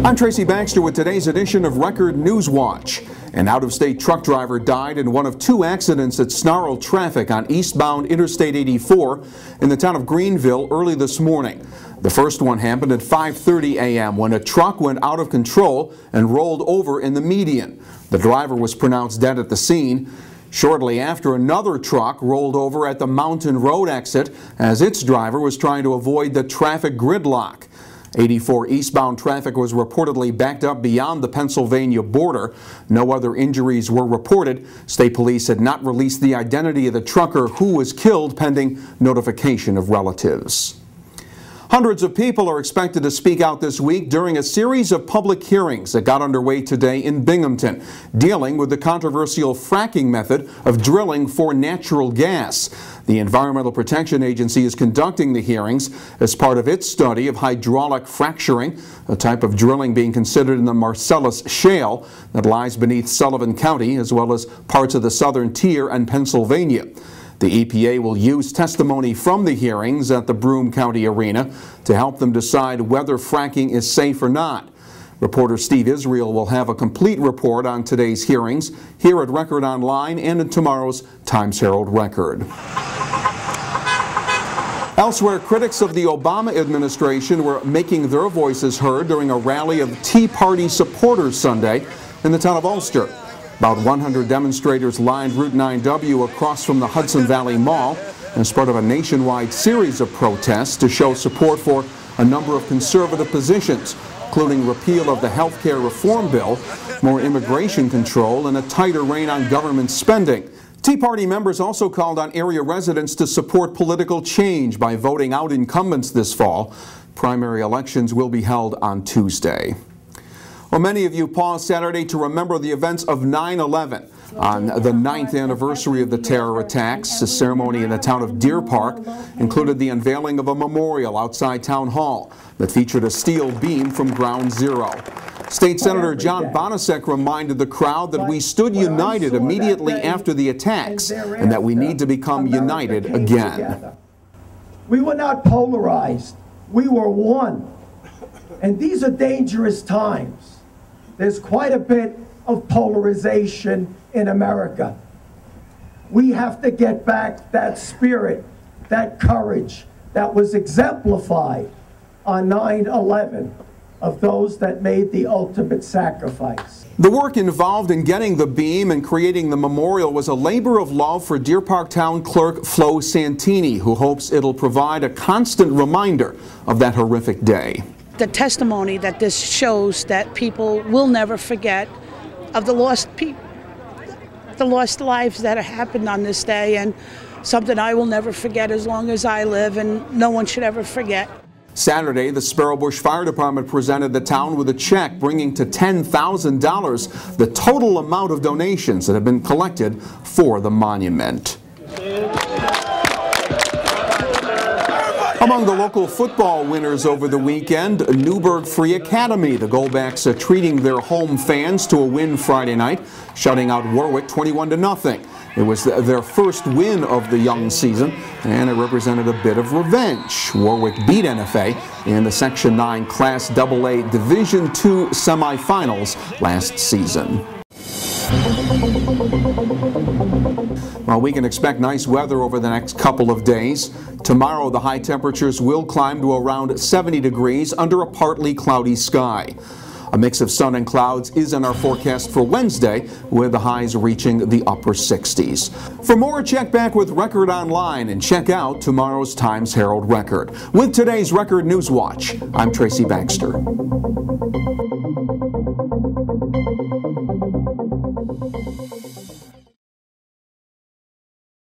I'm Tracy Baxter with today's edition of Record Newswatch. An out-of-state truck driver died in one of two accidents that snarled traffic on eastbound Interstate 84 in the town of Greenville early this morning. The first one happened at 5:30 a.m. when a truck went out of control and rolled over in the median. The driver was pronounced dead at the scene. Shortly after, another truck rolled over at the Mountain Road exit as its driver was trying to avoid the traffic gridlock. 84 eastbound traffic was reportedly backed up beyond the Pennsylvania border. No other injuries were reported. State police had not released the identity of the trucker who was killed, pending notification of relatives. Hundreds of people are expected to speak out this week during a series of public hearings that got underway today in Binghamton, dealing with the controversial fracking method of drilling for natural gas. The Environmental Protection Agency is conducting the hearings as part of its study of hydraulic fracturing, a type of drilling being considered in the Marcellus Shale that lies beneath Sullivan County, as well as parts of the southern tier and Pennsylvania. The EPA will use testimony from the hearings at the Broome County Arena to help them decide whether fracking is safe or not. Reporter Steve Israel will have a complete report on today's hearings here at Record Online and in tomorrow's Times-Herald Record. Elsewhere, critics of the Obama administration were making their voices heard during a rally of Tea Party supporters Sunday in the town of Ulster. About 100 demonstrators lined Route 9W across from the Hudson Valley Mall as part of a nationwide series of protests to show support for a number of conservative positions, including repeal of the health care reform bill, more immigration control, and a tighter rein on government spending. Tea Party members also called on area residents to support political change by voting out incumbents this fall. Primary elections will be held on Tuesday. Well, many of you paused Saturday to remember the events of 9/11. On the 9th anniversary of the terror attacks, a ceremony in the town of Deer Park included the unveiling of a memorial outside Town Hall that featured a steel beam from Ground Zero. State Senator John Bonasek reminded the crowd that we stood united immediately after the attacks and that we need to become united again. We were not polarized. We were one. And these are dangerous times. There's quite a bit of polarization in America. We have to get back that spirit, that courage that was exemplified on 9/11 of those that made the ultimate sacrifice. The work involved in getting the beam and creating the memorial was a labor of love for Deer Park Town Clerk Flo Santini, who hopes it'll provide a constant reminder of that horrific day. The testimony that this shows that people will never forget of the lost lives that have happened on this day, and something I will never forget as long as I live, and no one should ever forget. Saturday, the Sparrow Bush Fire Department presented the town with a check bringing to $10,000 the total amount of donations that have been collected for the monument. Among the local football winners over the weekend, Newburgh Free Academy. The Goldbacks are treating their home fans to a win Friday night, shutting out Warwick 21-0. It was their first win of the young season, and it represented a bit of revenge. Warwick beat NFA in the Section 9 Class AA Division II semifinals last season. Well, we can expect nice weather over the next couple of days. Tomorrow, the high temperatures will climb to around 70 degrees under a partly cloudy sky. A mix of sun and clouds is in our forecast for Wednesday, with the highs reaching the upper 60s. For more, check back with Record Online and check out tomorrow's Times-Herald Record. With today's Record Newswatch, I'm Tracy Baxter.